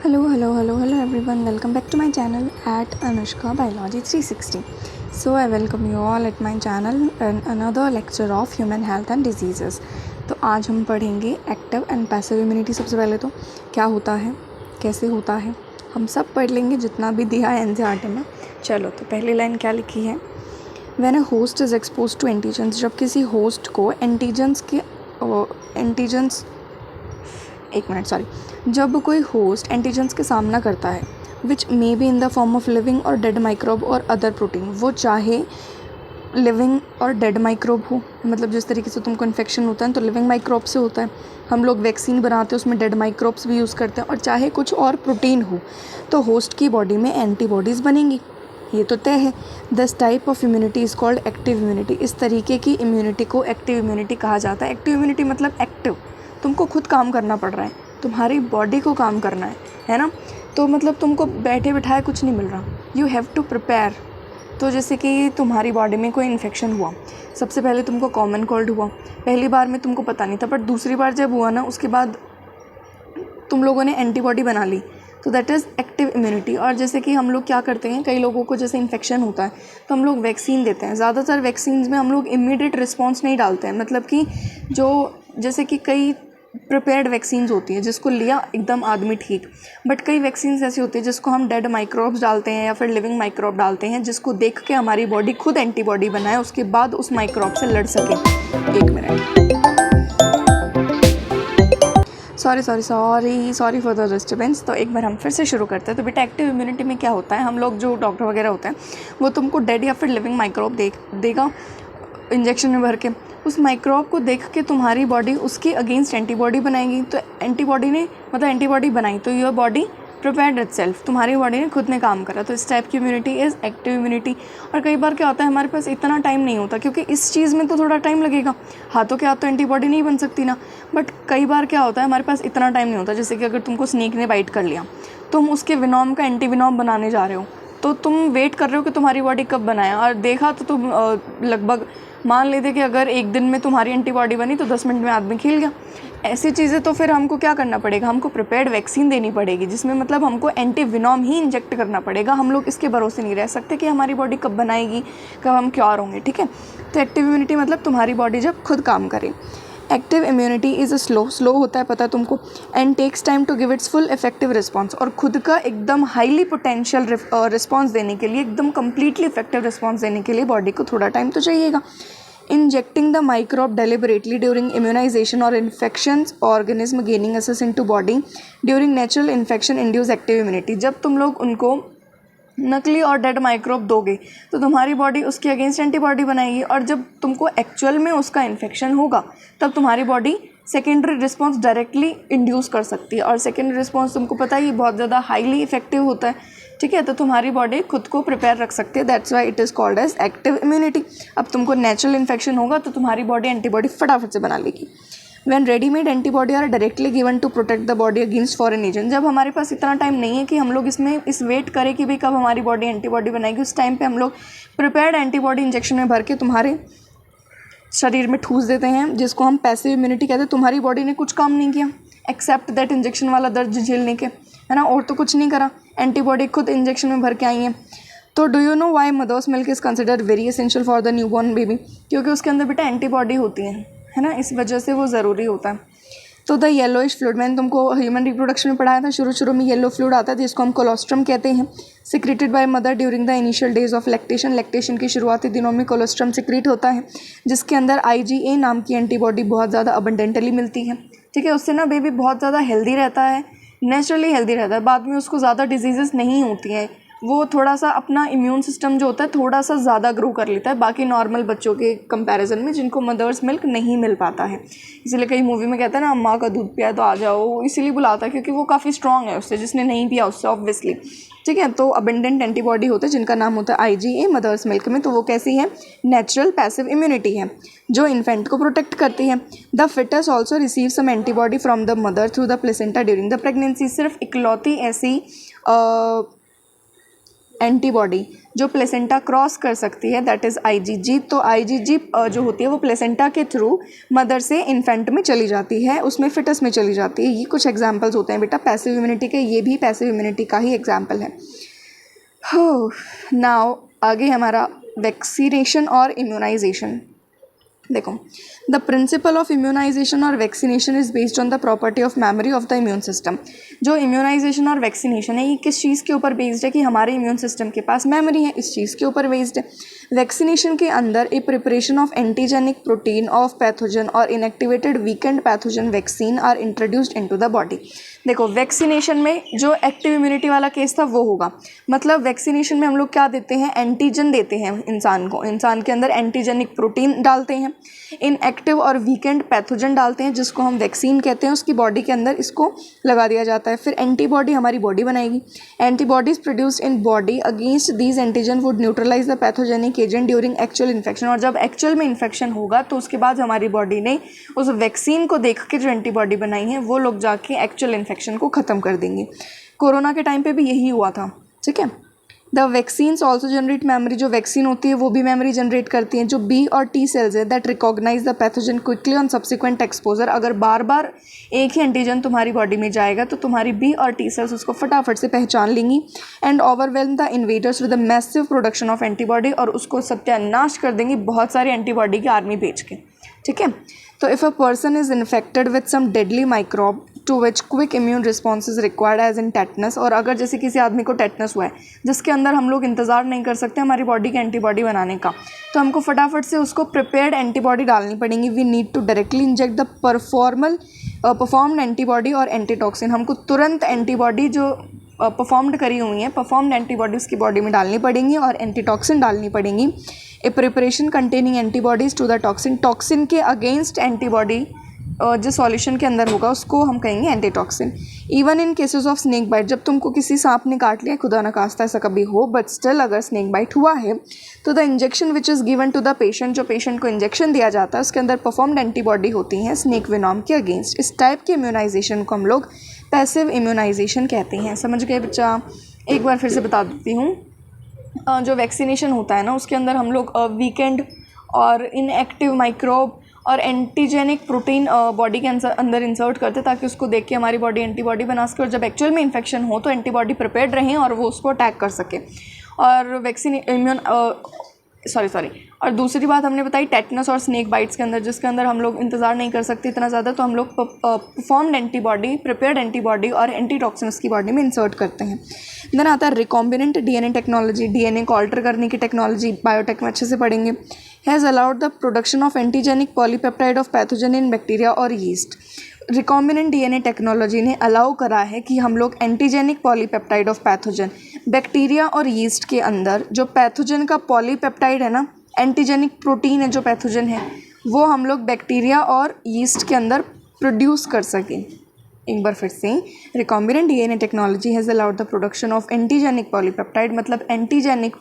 Hello everyone. Welcome back to my channel at Anushka Biology 360. So I welcome you all at my channel and another lecture of human health and diseases. तो आज हम पढ़ेंगे active and passive immunity. सबसे पहले तो क्या होता है, कैसे होता है, हम सब पढ़ लेंगे जितना भी दिया है एनसीईआरटी में. चलो तो पहली लाइन क्या लिखी है. When a host is expose to antigens, जब किसी होस्ट को जब कोई होस्ट एंटीजेंस के सामना करता है which may be in the form of living और डेड माइक्रोब और अदर प्रोटीन, वो चाहे लिविंग और डेड माइक्रोब हो, मतलब जिस तरीके से तुमको इन्फेक्शन होता है तो लिविंग माइक्रोब से होता है, हम लोग वैक्सीन बनाते हैं उसमें डेड माइक्रोब्स भी यूज़ करते हैं, और चाहे कुछ और प्रोटीन हो, तो होस्ट की बॉडी में एंटीबॉडीज़ बनेंगी. ये तो तय है. This type of immunity is called active immunity. इस तरीके की इम्यूनिटी को एक्टिव इम्यूनिटी कहा जाता है. एक्टिव इम्यूनिटी मतलब एक्टिव, तुमको खुद काम करना पड़ रहा है, तुम्हारी बॉडी को काम करना है ना. तो मतलब तुमको बैठे बिठाए कुछ नहीं मिल रहा, यू हैव टू प्रिपेयर. तो जैसे कि तुम्हारी बॉडी में कोई इन्फेक्शन हुआ, सबसे पहले तुमको कॉमन कोल्ड हुआ, पहली बार में तुमको पता नहीं था, बट दूसरी बार जब हुआ ना उसके बाद तुम लोगों ने एंटीबॉडी बना ली, तो दैट इज़ एक्टिव इम्यूनिटी. और जैसे कि हम लोग क्या करते हैं, कई लोगों को जैसे इन्फेक्शन होता है तो हम लोग वैक्सीन देते हैं. ज़्यादातर वैक्सीन्स में हम लोग इमीडिएट रिस्पॉन्स नहीं डालते हैं, मतलब कि जो जैसे कि कई प्रिपेयर्ड वैक्सीन्स होती हैं जिसको लिया एकदम आदमी ठीक, बट कई वैक्सीन्स ऐसी होती है जिसको हम डेड माइक्रोब्स डालते हैं या फिर लिविंग माइक्रोब डालते हैं, जिसको देख के हमारी बॉडी खुद एंटीबॉडी बनाए, उसके बाद उस माइक्रोब से लड़ सके. एक minute, sorry for the disturbance. तो एक बार हम फिर से शुरू करते हैं. तो बेटा एक्टिव इम्यूनिटी में क्या होता है, हम लोग जो डॉक्टर वगैरह होते हैं वो तुमको डेड या फिर लिविंग माइक्रोब देगा इंजेक्शन में भर के. उस माइक्रोब को देख के तुम्हारी बॉडी उसके अगेंस्ट एंटीबॉडी बनाएगी. तो एंटीबॉडी बनाई तो योर बॉडी प्रिपेयर्ड इटसेल्फ, तुम्हारी बॉडी ने खुद ने काम करा. तो इस टाइप की इम्यूनिटी इज़ एक्टिव इम्यूनिटी. और कई बार क्या होता है, हमारे पास इतना टाइम नहीं होता, क्योंकि इस चीज़ में तो थोड़ा टाइम लगेगा, हाथों के हाथ तो एंटीबॉडी नहीं बन सकती ना. बट कई बार क्या होता है, हमारे पास इतना टाइम नहीं होता. जैसे कि अगर तुमको स्नेक ने बाइट कर लिया, तुम उसके विनॉम का एंटी विनॉम बनाने जा रहे हो, तो तुम वेट कर रहे हो कि तुम्हारी बॉडी कब बनाए, और देखा तो तुम लगभग मान लेते कि अगर एक दिन में तुम्हारी एंटीबॉडी बनी तो 10 मिनट में आदमी खिल गया. ऐसी चीज़ें तो फिर हमको क्या करना पड़ेगा, हमको प्रिपेयर्ड वैक्सीन देनी पड़ेगी, जिसमें मतलब हमको एंटी विनॉम ही इंजेक्ट करना पड़ेगा. हम लोग इसके भरोसे नहीं रह सकते कि हमारी बॉडी कब बनाएगी, कब हम क्योर होंगे. ठीक है. तो एक्टिव इम्यूनिटी मतलब तुम्हारी बॉडी जब खुद काम करे. Active immunity is a slow होता है, पता है तुमको, and takes time to give its full effective response. और खुद का एकदम हाईली पोटेंशियल रिस्पॉन्स देने के लिए, एकदम कम्प्लीटली इफेक्टिव रिस्पॉन्स देने के लिए बॉडी को थोड़ा टाइम तो चाहिएगा. Injecting the microbe deliberately during immunization or infections organism gaining access into body during natural infection induce active immunity. जब तुम लोग उनको नकली और डेड माइक्रोब दोगे तो तुम्हारी बॉडी उसके अगेंस्ट एंटीबॉडी बनाएगी, और जब तुमको एक्चुअल में उसका इन्फेक्शन होगा तब तुम्हारी body secondary response directly induce कर सकती है. और सेकेंडरी रिस्पॉन्स तुमको पता ही बहुत ज़्यादा हाईली इफेक्टिव होता है. ठीक है. तो तुम्हारी बॉडी खुद को प्रिपेयर रख सकती है. That's why it is called as active immunity. अब तुमको नेचुरल इन्फेक्शन होगा तो तुम्हारी बॉडी एंटीबॉडी फटाफट से बना लेगी. When readymade antibody are directly given to protect the body against foreign agent. जब हमारे पास इतना टाइम नहीं है कि हम लोग इसमें इस वेट करें कि भाई कब हमारी बॉडी एंटीबॉडी बनाएगी, उस टाइम पे हम लोग प्रिपेयर्ड एंटीबॉडी इंजेक्शन में भर के तुम्हारे शरीर में ठूस देते हैं, जिसको हम पैसिव इम्यूनिटी कहते हैं. तुम्हारी बॉडी ने कुछ काम नहीं किया एक्सेप्ट दैट इंजेक्शन वाला दर्द झेलने के, है ना, और तो कुछ नहीं करा. एंटीबॉडी खुद इंजेक्शन में भर के आई हैं. तो do you know why mother's milk is considered very essential for the newborn baby. क्योंकि उसके अंदर बेटा एंटीबॉडी होती है ना, इस वजह से वो ज़रूरी होता है. तो द येलोइश फ्लूइड, मैंने तुमको ह्यूमन रिप्रोडक्शन में पढ़ाया था, शुरू में येलो फ्लूइड आता है जिसको हम कोलोस्ट्रम कहते हैं. Secreted by mother during the initial days of lactation के शुरुआती दिनों में कोलोस्ट्रम सिक्रेट होता है, जिसके अंदर IgA नाम की एंटीबॉडी बहुत ज़्यादा अबंडेंटली मिलती है. ठीक है. उससे ना बेबी बहुत ज़्यादा हेल्दी रहता है, नेचुरली हेल्दी रहता है. बाद में उसको ज़्यादा डिजीज़ेस नहीं होती हैं, वो थोड़ा सा अपना इम्यून सिस्टम जो होता है थोड़ा सा ज़्यादा ग्रो कर लेता है बाकी नॉर्मल बच्चों के कंपैरिजन में, जिनको मदर्स मिल्क नहीं मिल पाता है. इसीलिए कई मूवी में कहता है ना, माँ का दूध पिया तो आ जाओ, इसीलिए बुलाता है क्योंकि वो काफ़ी स्ट्रॉन्ग है उससे, जिसने नहीं पिया उससे ऑब्वियसली. ठीक है. तो अबेंडेंट एंटीबॉडी होते हैं जिनका नाम होता है IgA मदर्स मिल्क में. तो वो कैसी है, नेचुरल पैसिव इम्यूनिटी है जो इन्फेंट को प्रोटेक्ट करती है. The foetus also receive some antibody from the mother through the placenta during the pregnancy. सिर्फ इकलौती ऐसी एंटीबॉडी जो प्लेसेंटा क्रॉस कर सकती है, दैट इज़ आईजीजी। तो आईजीजी जो होती है वो प्लेसेंटा के थ्रू मदर से इन्फेंट में चली जाती है, उसमें फिटस में चली जाती है। ये कुछ एग्जांपल्स होते हैं बेटा पैसिव इम्यूनिटी के, ये भी पैसिव इम्यूनिटी का ही एग्जांपल है। हो नाउ आगे हमारा वैक्सीनेशन और इम्यूनाइजेशन। देखो, द प्रिंसिपल ऑफ इम्यूनाइजेशन और vaccination is based on the property of memory of the immune system. जो इम्यूनाइजेशन और वैक्सीनेशन है ये किस चीज़ के ऊपर बेस्ड है कि हमारे इम्यून सिस्टम के पास मेमोरी है, इस चीज़ के ऊपर बेस्ड है। वैक्सीनेशन के अंदर a preparation of antigenic protein of pathogen और inactivated weakened pathogen vaccine are introduced into the body. देखो, वैक्सीनेशन में जो एक्टिव इम्यूनिटी वाला केस था वो होगा, मतलब वैक्सीनेशन में हम लोग क्या देते हैं, एंटीजन देते हैं इंसान को, इंसान के अंदर एंटीजेनिक प्रोटीन डालते हैं, इनएक्टिव और वीकेंड पैथोजन डालते हैं जिसको हम वैक्सीन कहते हैं, उसकी बॉडी के अंदर इसको लगा दिया जाता है। फिर एंटीबॉडी हमारी बॉडी बनाएगी, antibodies produced in body against these antigen would neutralise the pathogenic agent during actual infection. और जब एक्चुअल में इन्फेक्शन होगा तो उसके बाद हमारी बॉडी ने उस वैक्सीन को देख के जो एंटीबॉडी बनाई है वो लोग जाके एक्चुअल इन्फेक्शन को ख़त्म कर देंगे। कोरोना के टाइम पे भी यही हुआ था, ठीक है। The vaccines also generate memory, जो वैक्सीन होती है वो भी मेमोरी जनरेट करती हैं। जो बी और टी सेल्स है that recognise the pathogen quickly on subsequent exposure. अगर बार बार एक ही एंटीजन तुम्हारी बॉडी में जाएगा तो तुम्हारी बी और टी सेल्स उसको फटाफट से पहचान लेंगी and overwhelm the invaders with the massive production of antibody, और उसको सत्यानाश कर देंगी बहुत सारी एंटीबॉडी की आर्मी भेज के, ठीक है। तो if a person is infected with some deadly microbe to which quick immune response is required as in tetanus, और अगर जैसे किसी आदमी को टेटनस हुआ है जिसके अंदर हम लोग इंतज़ार नहीं कर सकते हमारी बॉडी की एंटीबॉडी बनाने का, तो हमको फटाफट से उसको प्रिपेयर्ड एंटीबॉडी डालनी पड़ेंगी। We need to directly inject the performed antibody और एंटीटॉक्सिन। हमको तुरंत एंटीबॉडी जो परफॉर्म्ड करी हुई हैं, परफॉर्म्ड एंटीबॉडी उसकी बॉडी में डालनी पड़ेंगी और एंटीटॉक्सिन डालनी पड़ेंगी। A preparation containing antibodies to the toxin, toxin के अगेंस्ट एंटीबॉडी जो सॉल्यूशन के अंदर होगा उसको हम कहेंगे antitoxin. Even in cases of snake bite, जब तुमको किसी सांप ने काट लिया, खुदा ना खास्ता ऐसा कभी हो, बट स्टिल अगर स्नेक बाइट हुआ है तो the injection which is given to the patient, जो पेशेंट को इंजेक्शन दिया जाता है उसके अंदर परफॉर्म्ड एंटीबॉडी होती हैं स्नेक वेनॉम के अगेंस्ट। इस टाइप के इम्यूनाइजेशन को हम लोग पैसिव इम्यूनाइजेशन कहते हैं। समझ गए बच्चा? एक बार फिर से बता देती हूँ, जो वैक्सीनेशन होता है ना उसके अंदर हम लोग वीकेंड और इनएक्टिव माइक्रोब और एंटीजेनिक प्रोटीन बॉडी के अंदर इंसर्ट करते ताकि उसको देख के हमारी बॉडी एंटीबॉडी बना सके, और जब एक्चुअल में इन्फेक्शन हो तो एंटीबॉडी प्रिपेयर्ड रहें और वो उसको अटैक कर सके। और वैक्सीन और दूसरी बात हमने बताई टेटनस और स्नेक बाइट्स के अंदर, जिसके अंदर हम लोग इंतज़ार नहीं कर सकते इतना ज़्यादा, तो हम लोग परफॉर्म्ड एंटीबॉडी, प्रिपेयर्ड एंटीबॉडी और एंटीटॉक्सिन्स की बॉडी में इंसर्ट करते हैं। देन आता है रिकॉम्बिनेंट डीएनए टेक्नोलॉजी, डीएनए को ऑल्टर करने की टेक्नोलॉजी, बायोटेक में अच्छे से पढ़ेंगे। Has allowed the production of antigenic polypeptide of pathogen in bacteria और यीस्ट। रिकॉम्बिनेंट डीएनए टेक्नोलॉजी ने अलाउ करा है कि हम लोग antigenic polypeptide of pathogen, bacteria और यीस्ट के अंदर जो पैथोजन का पॉलीपेप्टाइड है ना, एंटीजेनिक प्रोटीन है जो पैथोजन है, वो हम लोग बैक्टीरिया और यीस्ट के अंदर प्रोड्यूस कर सकें। एक बार फिर से, recombinant DNA technology has allowed the production of antigenic polypeptide, मतलब एंटीजेनिक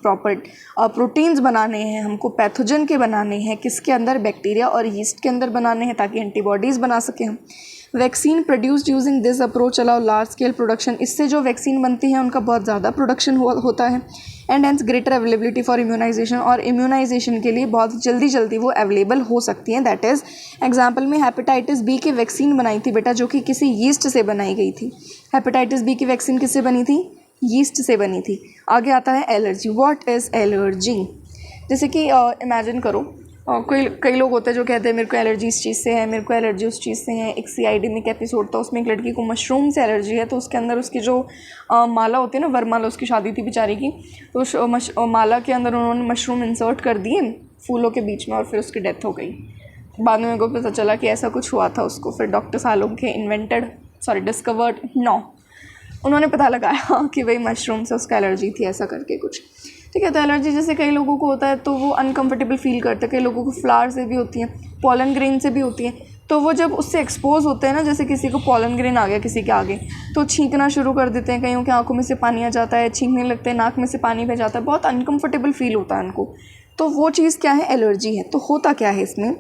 प्रोटीन्स बनाने हैं हमको, पैथोजन के बनाने हैं, किसके अंदर, बैक्टीरिया और यीस्ट के अंदर बनाने हैं ताकि एंटीबॉडीज़ बना सकें हम। Vaccine produced using this approach allow large scale production, इससे जो वैक्सीन बनती है उनका बहुत ज़्यादा प्रोडक्शन होता है। And hence greater availability for immunisation, और इम्यूनाइजेशन के लिए बहुत जल्दी वो अवेलेबल हो सकती हैं। दैट इज़ एग्जाम्पल में हेपेटाइटिस बी की वैक्सीन बनाई थी बेटा, जो कि किसी यीस्ट से बनाई गई थी। हेपेटाइटिस बी की वैक्सीन किससे बनी थी? यीस्ट से बनी थी। आगे आता है एलर्जी। What is allergy? जैसे कि इमेजिन करो, कई लोग होते हैं जो कहते हैं मेरे को एलर्जी इस चीज़ से है, मेरे को एलर्जी उस चीज़ से है। एक सीआईडी में एक एपिसोड था, उसमें एक लड़की को मशरूम से एलर्जी है, तो उसके अंदर उसकी जो माला होती है ना, वरमाला, उसकी शादी थी बेचारी की, तो माला के अंदर उन्होंने मशरूम इंसर्ट कर दिए फूलों के बीच में और फिर उसकी डेथ हो गई। बाद में मेरे को पता चला कि ऐसा कुछ हुआ था उसको। फिर डॉक्टर सालों के डिस्कवर्ड उन्होंने पता लगाया कि भाई मशरूम से उसका एलर्जी थी, ऐसा करके कुछ, ठीक है। तो एलर्जी जैसे कई लोगों को होता है तो वो अनकंफर्टेबल फील करते हैं, कई लोगों को फ्लावर से भी होती है, पॉलन ग्रेन से भी होती है। तो वो जब उससे एक्सपोज होते हैं ना, जैसे किसी को पॉलन ग्रेन आ गया किसी के आगे, तो छींकना शुरू कर देते हैं, कईयों के आंखों में से पानी आ जाता है, छींकने लगते हैं, नाक में से पानी बह जाता है, बहुत अनकंफर्टेबल फील होता है उनको। तो वो चीज़ क्या है? एलर्जी है। तो होता क्या है इसमें?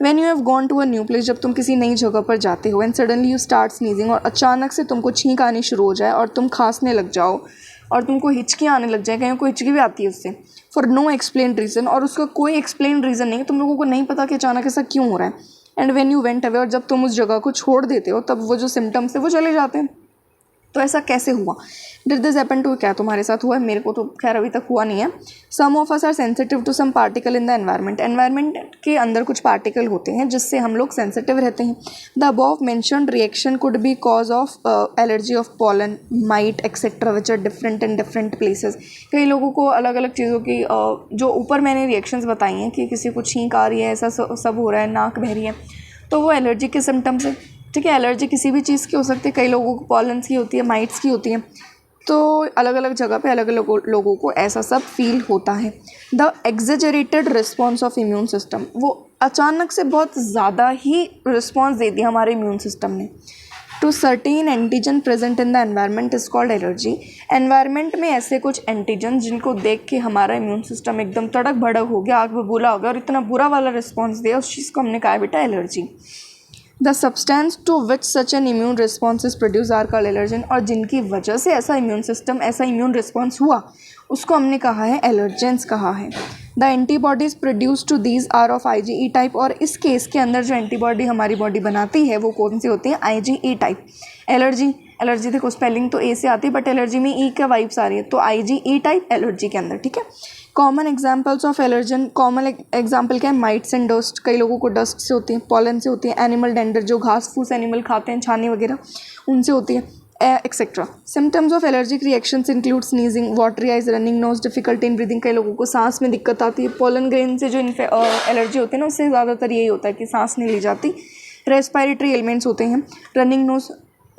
When you have gone to a new place, जब तुम किसी नई जगह पर जाते हो, and suddenly you start sneezing, और अचानक से तुमको छींक आनी शुरू हो जाए और तुम खांसने लग जाओ, और तुमको हिचकी आने लग जाए, कहीं को हिचकी भी आती है उससे फॉर नो एक्सप्लेन रीज़न, और उसका कोई एक्सप्लेन रीज़न नहीं है, तुम लोगों को नहीं पता कि अचानक ऐसा क्यों हो रहा है। And when you went away, और जब तुम उस जगह को छोड़ देते हो तब वो जो सिम्टम्स है वो चले जाते हैं। तो ऐसा कैसे हुआ? डिड दिस हैपन टू, क्या तुम्हारे साथ हुआ है? मेरे को तो खैर अभी तक हुआ नहीं है। Some of us are sensitive to some particle in the environment, environment के अंदर कुछ पार्टिकल होते हैं जिससे हम लोग सेंसिटिव रहते हैं। The above mentioned reaction could be cause of allergy of pollen, mite etcetera which are different in different places. कई लोगों को अलग अलग चीज़ों की जो ऊपर मैंने रिएक्शंस बताई हैं कि किसी को छींक आ रही है, ऐसा सब हो रहा है, नाक बह रही है, तो वो एलर्जी के सिम्टम्स है। ठीक है, एलर्जी किसी भी चीज़ की हो सकती है, कई लोगों को पॉलन्स की होती है, माइट्स की होती है, तो अलग अलग जगह पे अलग अलग लोगों को ऐसा सब फील होता है। The exaggerated response of immune system, वो अचानक से बहुत ज़्यादा ही रिस्पॉन्स दे दिया हमारे इम्यून सिस्टम ने to certain antigen present in the environment is called allergy. Environment में ऐसे कुछ एंटीजन जिनको देख के हमारा इम्यून सिस्टम एकदम तड़क भड़क हो गया, आग बबूला हो गया और इतना बुरा वाला रिस्पॉन्स दिया, उस चीज़ को हमने कहा बेटा allergy. The substance to which such an immune response is produce are called allergen, और जिनकी वजह से ऐसा इम्यून सिस्टम, ऐसा इम्यून रिस्पॉन्स हुआ, उसको हमने कहा है एलर्जेंस कहा है। The antibodies produce to these are of IgE type, और इस केस के अंदर जो एंटीबॉडी हमारी बॉडी बनाती है वो कौन सी होती है? IgE type. एलर्जी देखो स्पेलिंग तो ए से आती है बट एलर्जी में ई का वाइब्स आ रही है, तो IgE टाइप एलर्जी के अंदर। ठीक है, common examples of allergen, common example क्या है? माइट्स एंड डस्ट, कई लोगों को डस्ट से होती है, पॉलन से होती है, एनिमल डेंडर जो घास फूस एनिमल खाते हैं, छाने वगैरह, उनसे होती है, etcetera. Symptoms of allergic reactions include sneezing, watery eyes, running nose, difficulty in breathing, कई लोगों को सांस में दिक्कत आती है। पोलन ग्रेन से जो एलर्जी होती है ना, उससे ज़्यादातर यही होता है कि सांस नहीं ली जाती। रेस्पिरेटरी एलिमेंट्स होते हैं, रनिंग नोज,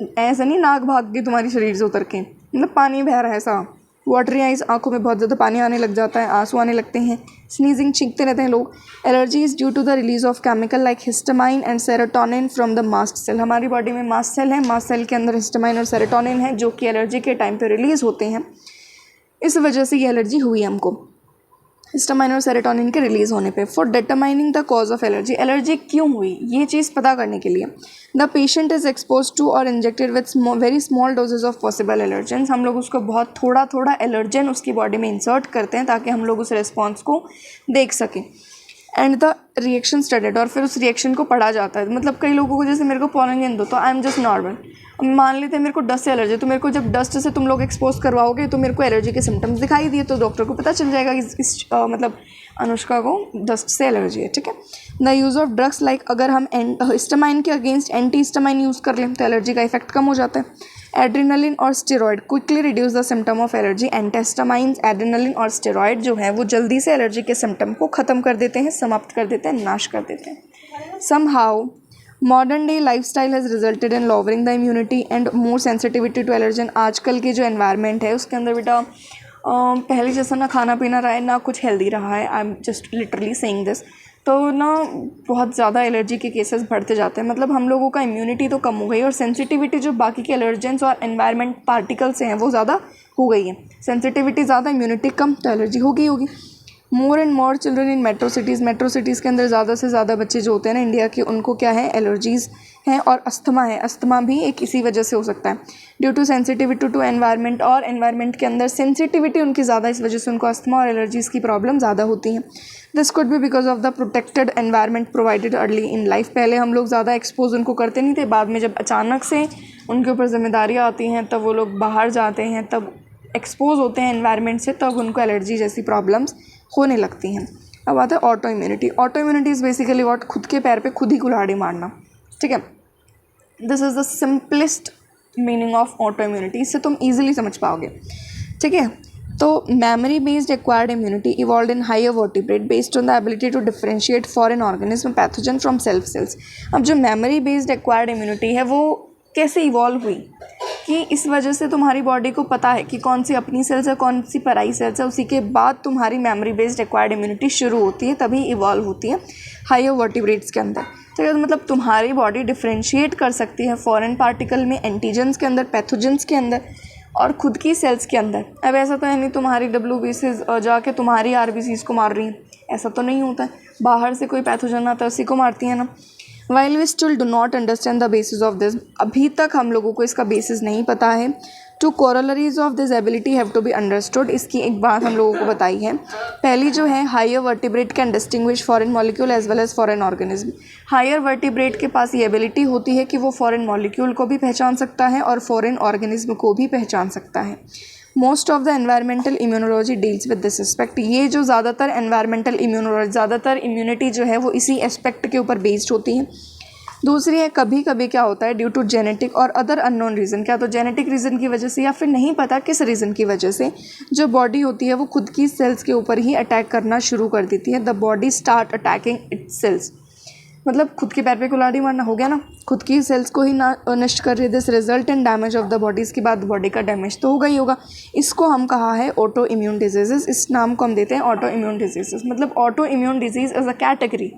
ऐसा नहीं नाक भाग गई तुम्हारी शरीर से उतर के, मतलब पानी बह रहा है ऐसा। वाटरी आइज, आंखों में बहुत ज़्यादा पानी आने लग जाता है, आंसू आने लगते हैं। स्नीजिंग, छींकते रहते हैं लोग। Allergy is due to the release of chemical like histamine and serotonin from the mast cell. हमारी बॉडी में मास्ट सेल है, मास्ट सेल के अंदर हिस्टामाइन और सेरोटोनिन है जो कि एलर्जी के टाइम पे रिलीज़ होते हैं। इस वजह से ये एलर्जी हुई हमको, हिस्टामाइन और सेरोटोनिन के रिलीज़ होने पे। For determining the cause of allergy, allergy क्यों हुई ये चीज़ पता करने के लिए the patient is expose to और injected with very small doses of possible allergens. हम लोग उसको बहुत थोड़ा थोड़ा एलर्जन उसकी बॉडी में इंसर्ट करते हैं ताकि हम लोग उस रिस्पॉन्स को देख सकें। एंड द रिएक्शन स्टडीड, और फिर उस रिएक्शन को पढ़ा जाता है। मतलब कई लोगों को, जैसे मेरे को पोलन गेंद दो तो आई एम जस्ट नॉर्मल, मान लेते हैं मेरे को डस्ट से एलर्जी, तो मेरे को जब डस्ट से तुम लोग एक्सपोज करवाओगे तो मेरे को एलर्जी के सिम्टम्स दिखाई दिए, तो डॉक्टर को पता चल जाएगा कि मतलब अनुष्का को डस्ट से एलर्जी है। ठीक है, the use of drugs like, अगर हम हिस्टामाइन के अगेंस्ट एंटी हिस्टामाइन यूज़ कर लें तो एलर्जी का इफेक्ट कम हो जाता है। एड्रेनलिन और steroid quickly reduce the symptom of allergy. Antihistamines, adrenaline और स्टेरॉयड जो है वो जल्दी से एलर्जी के सिम्टम को ख़त्म कर देते हैं, समाप्त कर देते हैं, नाश कर देते हैं। Somehow modern day lifestyle has resulted in lowering the immunity and more sensitivity to allergen. आजकल के जो एनवायरनमेंट है उसके अंदर बेटा पहले जैसा ना खाना पीना रहा है ना कुछ हेल्दी रहा है, I am just literally saying this, तो ना बहुत ज़्यादा एलर्जी के केसेस बढ़ते जाते हैं। मतलब हम लोगों का इम्यूनिटी तो कम हो गई और सेंसिटिविटी जो बाकी के एलर्जेंस और एनवायरनमेंट पार्टिकल से हैं वो ज़्यादा हो गई है। सेंसिटिविटी ज़्यादा, इम्यूनिटी कम, तो एलर्जी होगी। More and more children in metro cities के अंदर ज़्यादा से ज़्यादा बच्चे जो होते हैं ना इंडिया के, उनको क्या है? एलर्जीज़ हैं और अस्थमा है। अस्थमा भी एक इसी वजह से हो सकता है, due to sensitivity to environment, और एनवायरनमेंट के अंदर सेंसिटिविटी उनकी ज़्यादा, इस वजह से उनको अस्थमा और एलर्जीज़ की प्रॉब्लम ज़्यादा होती हैं। This could be because of the protected environment provided early in life. पहले हम लोग ज़्यादा एक्सपोज उनको करते नहीं थे, बाद में जब अचानक से उनके ऊपर जिम्मेदारियाँ आती हैं तब वो लोग बाहर जाते हैं, तब एक्सपोज होते हैं एनवायरनमेंट से, तब उनको एलर्जी जैसी प्रॉब्लम्स होने लगती हैं। अब आता है auto immunity. Auto immunity is basically what? खुद के पैर पे खुद ही कुल्हाड़ी मारना। ठीक है, this is the simplest meaning of autoimmunity, इससे तुम ईजिली समझ पाओगे। ठीक है, तो memory based acquired immunity evolve in higher vertebrate based on the ability to differentiate foreign organism pathogen from self cells. अब जो मेमोरी बेस्ड एक्वायर्ड इम्यूनिटी है वो कैसे इवॉल्व हुई? कि इस वजह से तुम्हारी बॉडी को पता है कि कौन सी अपनी सेल्स है, कौन सी पराई सेल्स है, उसी के बाद तुम्हारी मेमोरी बेस्ड एक्वायर्ड इम्यूनिटी शुरू होती है, तभी इवॉल्व होती है हायर वर्टिब्रेट्स के अंदर। तो मतलब तुम्हारी बॉडी डिफरेंशिएट कर सकती है फॉरेन पार्टिकल में, एंटीजन्स के अंदर, पैथोजन्स के अंदर और खुद की सेल्स के अंदर। अब ऐसा तो है नहीं तुम्हारी WBCs जाके तुम्हारी RBCs को मार रही हैं, ऐसा तो नहीं होता है। बाहर से कोई पैथोजन आता है उसी को मारती है ना। While we still do not understand the basis of this, अभी तक हम लोगों को इसका बेसिस नहीं पता है। Two corollaries of this ability have to be understood, इसकी एक बात हम लोगों को बताई है। पहली जो है, higher vertebrate can distinguish foreign molecule as well as foreign organism. Higher vertebrate के पास ये एबिलिटी होती है कि वो फॉरेन मॉलिक्यूल को भी पहचान सकता है और फॉरेन ऑर्गेनिज्म को भी पहचान सकता है। Most of the environmental immunology deals with this aspect, ये जो ज़्यादातर एनवायरमेंटल इम्यूनोलॉजी, ज़्यादातर इम्यूनिटी जो है वो इसी एस्पेक्ट के ऊपर बेस्ड होती है। दूसरी है, कभी कभी क्या होता है ड्यू टू जेनेटिक और अदर अननोन रीज़न, क्या तो जेनेटिक रीज़न की वजह से या फिर नहीं पता किस रीज़न की वजह से जो बॉडी होती है वो खुद की सेल्स के ऊपर ही अटैक करना शुरू कर देती है। The body start attacking its cells, मतलब खुद के पैर पे कुल्हाड़ी मारना हो गया ना, खुद की सेल्स को ही नष्ट कर रही है। This result in damage of the body, इसके बाद बॉडी का डैमेज तो होगा ही होगा। इसको हम कहा है ऑटो इम्यून डिजीजेस, इस नाम को हम देते हैं ऑटो इम्यून डिजीजेस। मतलब auto immune disease as a category,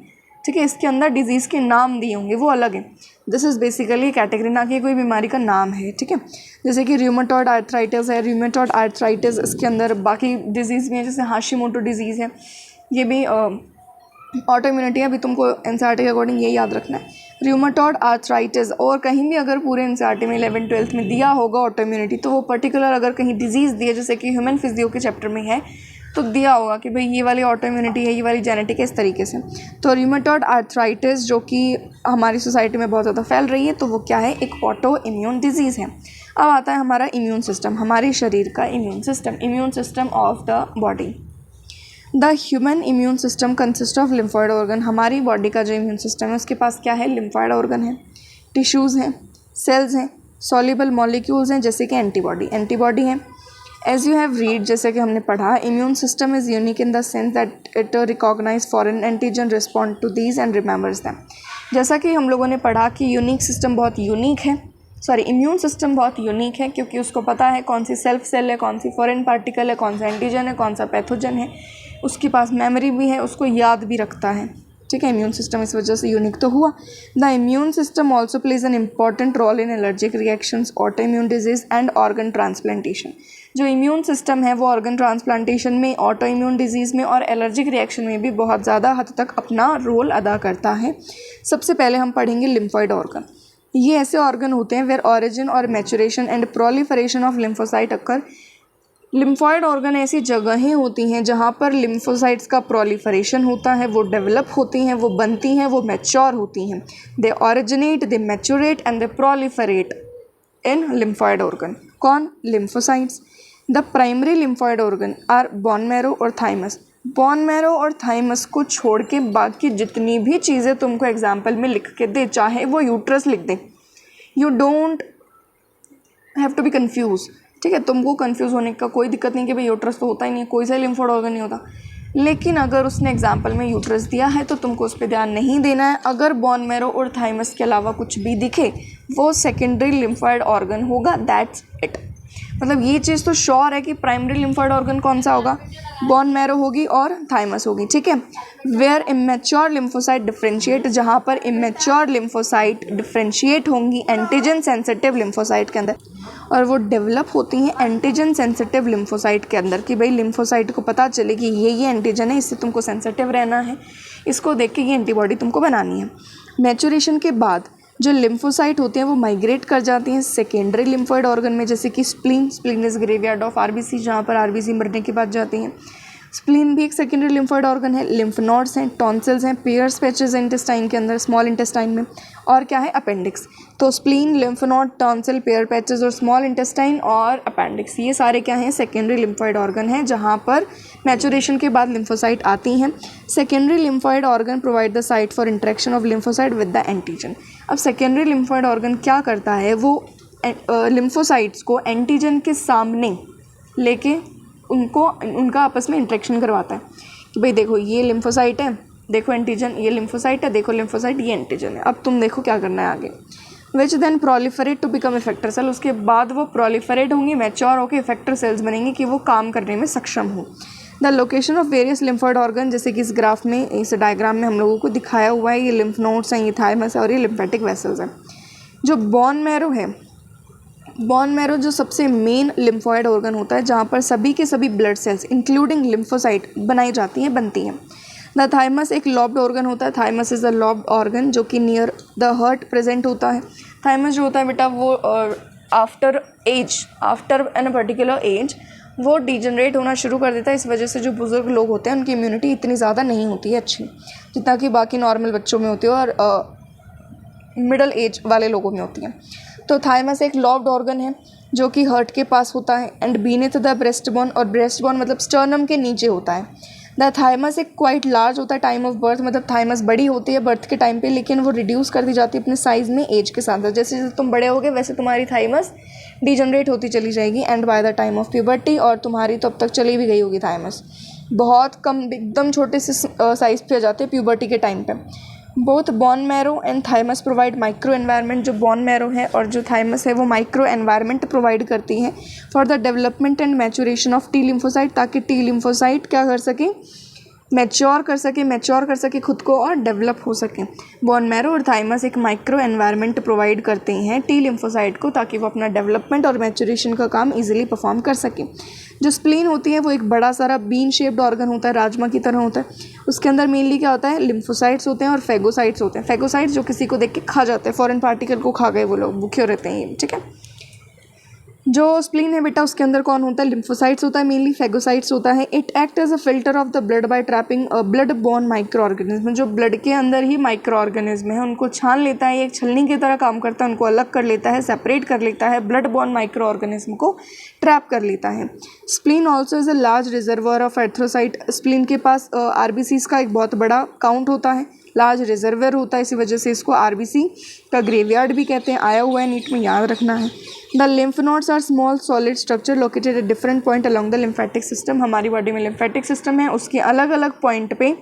ठीक है, इसके अंदर डिजीज़ के नाम दिए होंगे वो अलग है। दिस इज़ बेसिकली कैटेगरी, ना कि कोई बीमारी का नाम है, ठीक है। जैसे कि रूमेटॉइड आर्थराइटिस है, रूमेटॉइड आर्थराइटिस, इसके अंदर बाकी डिजीज़ भी हैं, जैसे हाशिमोटो डिजीज़ है, ये भी ऑटो इम्यूनिटी है। अभी तुमको एनसीईआरटी के अकॉर्डिंग ये याद रखना है, रूमेटॉइड आर्थराइटिस। और कहीं भी अगर पूरे एनसीईआरटी में 11th 12th में दिया होगा ऑटो इम्यूनिटी, तो वो पर्टिकुलर अगर कहीं डिजीज़ दिए, जैसे कि ह्यूमन फिजियो के चैप्टर में है, तो दिया होगा कि भाई ये वाली ऑटो इम्यूनिटी है, ये वाली जेनेटिक है, इस तरीके से। तो रूमेटॉइड आर्थराइटिस जो कि हमारी सोसाइटी में बहुत ज़्यादा फैल रही है, तो वो क्या है, एक ऑटो इम्यून डिजीज़ है। अब आता है हमारा इम्यून सिस्टम, हमारे शरीर का immune system of the body. The human immune system consist of lymphoid organ, हमारी बॉडी का जो इम्यून सिस्टम है उसके पास क्या है, लिम्फॉइड ऑर्गन है, टिश्यूज़ हैं, सेल्स हैं, सॉल्युबल मॉलिक्यूल्स हैं जैसे कि एंटीबॉडी हैं। एज यू हैव रीड, जैसे कि हमने पढ़ा, immune system is unique in the sense that it recognise foreign antigen, respond to these and remembers them. जैसा कि हम लोगों ने पढ़ा कि यूनिक सिस्टम बहुत यूनिक है, इम्यून सिस्टम बहुत यूनिक है, क्योंकि उसको पता है कौन सी सेल्फ सेल है, कौन सी फॉरेन पार्टिकल है, कौन सा एंटीजन है, कौन सा पैथोजन है, उसके पास मेमोरी भी है, उसको याद भी रखता है, ठीक है। इम्यून सिस्टम इस वजह से यूनिक तो हुआ। The immune system also plays an important role in allergic reactions, auto immune disease and organ transplantation. जो इम्यून सिस्टम है वो ऑर्गन ट्रांसप्लांटेशन में, ऑटो इम्यून डिजीज़ में और एलर्जिक रिएक्शन में भी बहुत ज़्यादा हद तक अपना रोल अदा करता है। सबसे पहले हम पढ़ेंगे लिम्फॉइड ऑर्गन। ये ऐसे ऑर्गन होते हैं वेयर ऑरिजिन और maturation and proliferation of lymphocyte occur. Lymphoid organ ऐसी जगहें होती हैं जहाँ पर लिम्फोसाइट्स का प्रोलिफरेशन होता है, वो डेवलप होती हैं, वो बनती हैं, वो मैच्योर होती हैं। They originate, they maturate and they proliferate in lymphoid organ. कौन? Lymphocytes. The primary lymphoid organ are bone marrow और थाइमस। बोन मैरो और थाइमस को छोड़ के बाकी जितनी भी चीज़ें तुमको एग्जाम्पल में लिख के दे, चाहे वो यूट्रस लिख दे, you don't have to be confuse, ठीक है। तुमको कंफ्यूज होने का कोई दिक्कत नहीं कि भाई यूट्रस तो होता ही नहीं, कोई सा लिम्फॉइड ऑर्गन नहीं होता। लेकिन अगर उसने एग्जाम्पल में यूट्रस दिया है तो तुमको उस पर ध्यान नहीं देना है। अगर बोन मैरो और थाइमस के अलावा कुछ भी दिखे वो सेकेंडरी लिम्फॉइड ऑर्गन होगा, दैट्स इट। मतलब ये चीज़ तो श्योर है कि प्राइमरी लिम्फॉइड ऑर्गन कौन सा होगा, बोन मैरो होगी और थाइमस होगी, ठीक है। वेयर इमेच्योर लिम्फोसाइट डिफ्रेंशिएट, जहाँ पर इमेच्योर लिम्फोसाइट डिफ्रेंशिएट होंगी एंटीजन सेंसिटिव लिम्फोसाइट के अंदर, और वो डेवलप होती हैं एंटीजन सेंसिटिव लिम्फोसाइट के अंदर, कि भाई लिम्फोसाइट को पता चले कि ये एंटीजन है, इससे तुमको सेंसिटिव रहना है, इसको देख के ये एंटीबॉडी तुमको बनानी है। मैचुरेशन के बाद जो लिम्फोसाइट होते हैं वो माइग्रेट कर जाती हैं सेकेंडरी लिम्फॉइड ऑर्गन में, जैसे कि spleen is graveyard of RBC, जहाँ पर आरबीसी मरने के बाद जाती हैं। स्प्लीन भी एक सेकेंडरी लिम्फॉइड ऑर्गन है। लिम्फ नोड्स हैं, टॉन्सिल्स हैं, पेयर्स पैचेज इंटेस्टाइन के अंदर, स्मॉल इंटेस्टाइन में, और क्या है, अपेंडिक्स। तो spleen, lymph node, tonsil, pair patches और स्मॉल इंटेस्टाइन और अपेंडिक्स, ये सारे क्या हैं, सेकेंडरी लिम्फॉइड ऑर्गन हैं, जहाँ पर मैचुरेशन के बाद लिम्फोसाइट आती हैं। Secondary lymphoid organ provide the site for interaction of lymphocyte with the antigen. अब सेकेंडरी लिम्फॉइड ऑर्गन क्या करता है, वो लिम्फोसाइट्स को एंटीजन के सामने लेके उनका आपस में इंटरेक्शन करवाता है कि भाई देखो ये लिम्फोसाइट है, देखो एंटीजन, ये लिम्फोसाइट है, देखो लिम्फोसाइट, ये एंटीजन है, अब तुम देखो क्या करना है आगे। Which then proliferate to become effector cell, उसके बाद वो प्रोलिफरेट होंगी, मैच्योर होकर इफेक्टर सेल्स बनेंगे कि वो काम करने में सक्षम हो। The location of various lymphoid organ, जैसे कि इस ग्राफ में, इस डायग्राम में हम लोगों को दिखाया हुआ है, ये लिम्फ नोड्स हैं, ये थाइमस है और ये लिम्फेटिक वेसल्स हैं। जो बोन मैरो है, बोन मैरो जो सबसे मेन लिम्फॉइड ऑर्गन होता है, जहाँ पर सभी के सभी ब्लड सेल्स इंक्लूडिंग लिम्फोसाइट बनाई जाती हैं, बनती हैं। द थाइमस एक लॉब्ड ऑर्गन होता है। Thymus is a lobbed organ जो कि नियर द हार्ट प्रेजेंट होता है। थाइमस जो होता है बेटा वो आफ्टर एन पर्टिकुलर एज वो डिजनरेट होना शुरू कर देता है। इस वजह से जो बुज़ुर्ग लोग होते हैं उनकी इम्यूनिटी इतनी ज़्यादा नहीं होती है अच्छी, जितना कि बाकी नॉर्मल बच्चों में होती है और मिडल एज वाले लोगों में होती है। तो थाइमस एक लॉब्ड ऑर्गन है जो कि हार्ट के पास होता है and beneath the breast bone, और ब्रेस्ट बोन मतलब स्टर्नम के नीचे होता है। द थाइमस एक क्वाइट लार्ज होता है टाइम ऑफ बर्थ, मतलब थाइमस बड़ी होती है बर्थ के टाइम पे, लेकिन वो रिड्यूस कर दी जाती है अपने साइज़ में एज के साथ। जैसे जैसे तुम बड़े होगे वैसे तुम्हारी थाइमस डिजनरेट होती चली जाएगी and by the time of puberty, और तुम्हारी तो अब तक चली भी गई होगी थाइमस। बहुत कम एकदम छोटे से साइज़ पे आ जाते हैं प्यूबर्टी के टाइम पे। Both bone marrow and thymus provide micro environment, जो बोन मैरो है और जो थाइमस है वो माइक्रो एनवायरनमेंट प्रोवाइड करती हैं for the development and maturation of T lymphocyte, ताकि टी लिम्फोसाइट क्या कर सके, मैच्योर कर सके खुद को और डेवलप हो सके। बोन मैरो और थाइमस एक माइक्रो एनवायरनमेंट प्रोवाइड करते हैं टी लिम्फोसाइट को, ताकि वो अपना डेवलपमेंट और मैचुरेशन का काम इजीली परफॉर्म कर सके। जो स्प्लीन होती है वो एक बड़ा सारा बीन शेप्ड ऑर्गन होता है, राजमा की तरह होता है। उसके अंदर मेनली क्या होता है, लिम्फोसाइट्स होते हैं और फेगोसाइट्स होते हैं। फेगोसाइट्स जो किसी को देख के खा जाते हैं, फॉरेन पार्टिकल को खा गए वो लोग, भूखे रहते हैं ये, ठीक है। जो स्प्लीन है बेटा उसके अंदर कौन होता है, लिम्फोसाइट्स होता है मेनली, फेगोसाइट्स होता है। It act as a filter of the blood by trapping blood borne microorganism, जो ब्लड के अंदर ही माइक्रो ऑर्गेनिज्म है उनको छान लेता है, एक छलनी की तरह काम करता है, उनको अलग कर लेता है, सेपरेट कर लेता है, ब्लड बोर्न माइक्रो ऑर्गेनिज्म को ट्रैप कर लेता है। Spleen also is a large reservoir of erythrocyte, spleen के पास आरबीसीज का एक बहुत बड़ा काउंट होता है, लार्ज रिजर्वर होता है, इसी वजह से इसको आरबीसी का ग्रेवयार्ड भी कहते हैं। आया हुआ है, नीट में याद रखना है। The lymph nodes are small solid structure located at different point along the lymphatic system. हमारी बॉडी में लिम्फेटिक सिस्टम है, उसके अलग अलग पॉइंट पे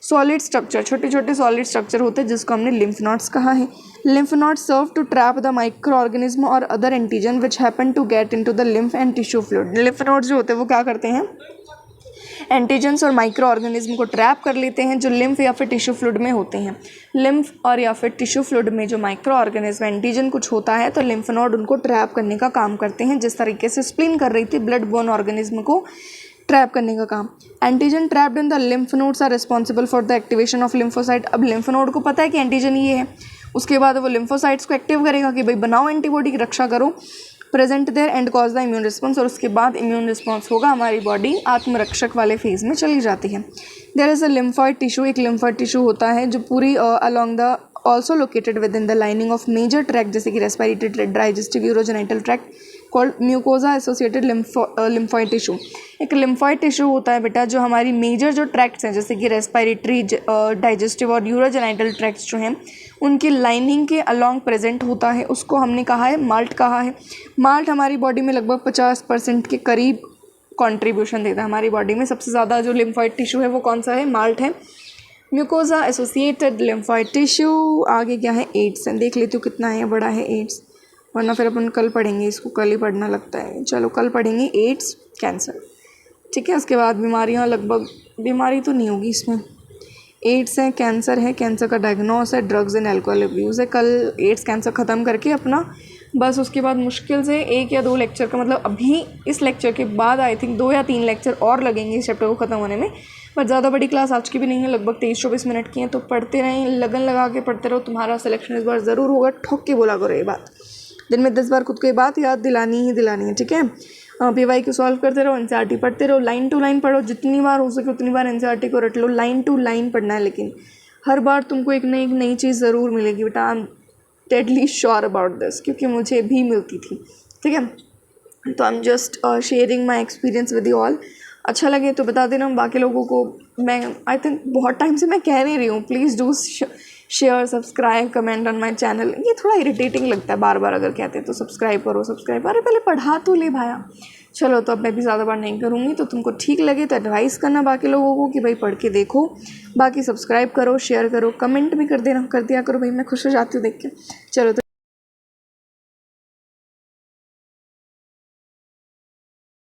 सॉलिड स्ट्रक्चर, छोटे छोटे सॉलिड स्ट्रक्चर होते हैं जिसको हमने लिम्फ नोड्स कहा है। Lymph nodes serve to trap the microorganism और other antigen which happen to get into the lymph and tissue fluid. Lymph nodes जो होते हैं वो क्या करते हैं, एंटीजन्स और माइक्रो ऑर्गेनिज्म को ट्रैप कर लेते हैं जो लिम्फ या फिर टिश्यू फ्लूइड में होते हैं। लिम्फ और या फिर टिश्यू फ्लूइड में जो माइक्रो ऑर्गेनिज्म एंटीजन कुछ होता है तो लिम्फ नोड उनको ट्रैप करने का काम करते हैं, जिस तरीके से स्प्लीन कर रही थी ब्लड बोर्न ऑर्गेनिज्म को ट्रैप करने का काम। Antigen trapped in the lymph nodes are responsible for the activation of lymphocyte. अब लिम्फ नोड को पता है कि एंटीजन ये है, उसके बाद वो लिम्फोसाइट्स को एक्टिव करेगा कि भाई बनाओ एंटीबॉडी की रक्षा करो, present there and cause the immune response, और उसके बाद इम्यून रिस्पॉन्स होगा, हमारी बॉडी आत्मरक्षक वाले फेज में चली जाती है। There is a lymphoid tissue, एक लिम्फॉइड टिश्यू होता है जो पूरी along the also located within the lining of major tract, जैसे कि respiratory tract, digestive, urogenital tract, called mucosa associated lymphoid tissue. एक लिम्फॉइड टिश्यू होता है बेटा जो हमारी मेजर जो ट्रैक्ट्स हैं जैसे कि रेस्पिरेटरी, डाइजेस्टिव और यूरोजेनिटल ट्रैक्ट्स जो हैं उनकी लाइनिंग के अलॉन्ग प्रेजेंट होता है, उसको हमने कहा है माल्ट कहा है। माल्ट हमारी बॉडी में लगभग 50% के करीब कंट्रीब्यूशन देता है। हमारी बॉडी में सबसे ज़्यादा जो लिम्फॉइड टिश्यू है वो कौन सा है, माल्ट है। Mucosa associated lymphoid tissue. आगे क्या है, एड्स है, देख लेती हूँ कितना है, बड़ा है एड्स, वरना फिर अपन कल पढ़ेंगे इसको, कल ही पढ़ना लगता है, चलो कल पढ़ेंगे एड्स, कैंसर, ठीक है। उसके बाद बीमारियाँ, लगभग बीमारी तो नहीं होगी इसमें, एड्स है, कैंसर का डायग्नोस है, ड्रग्स एंड अल्कोहल अब्यूज़ है। कल एड्स कैंसर ख़त्म करके अपना बस उसके बाद मुश्किल से 1 या 2 लेक्चर का, मतलब अभी इस लेक्चर के बाद आई थिंक 2 या 3 लेक्चर और लगेंगे इस चैप्टर को ख़त्म होने में, पर ज़्यादा बड़ी क्लास आज की भी नहीं है, लगभग 23-24 मिनट की है, तो पढ़ते रहें, लगन लगा के पढ़ते रहो, तुम्हारा सिलेक्शन इस बार ज़रूर होगा। ठोक के बोला करो ये बात, दिन में 10 बार खुद को ये बात याद दिलानी है, ठीक है। PYQ सॉल्व करते रहो, NCERT पढ़ते रहो, लाइन टू लाइन पढ़ो, जितनी बार हो सके उतनी बार NCERT को रट लो, लाइन टू लाइन पढ़ना है, लेकिन हर बार तुमको एक नई चीज़ ज़रूर मिलेगी बेटा, I am deadly sure about this, क्योंकि मुझे भी मिलती थी, ठीक है। तो I am just sharing my experience with you all. अच्छा लगे तो बता देना बाकी लोगों को। मैं आई थिंक बहुत टाइम से मैं कह नहीं रही हूँ, please do share, subscribe, comment on my channel. ये थोड़ा इरिटेटिंग लगता है बार बार अगर कहते हैं तो सब्सक्राइब करो, अरे पहले पढ़ा तो ले भाया। चलो, तो अब मैं भी ज़्यादा बार नहीं करूँगी, तो तुमको ठीक लगे तो एडवाइस करना बाकी लोगों को कि भाई पढ़ के देखो, बाकी सब्सक्राइब करो, शेयर करो, कमेंट भी कर दिया करो भाई, मैं खुश हो जाती हूँ देख के। चलो तो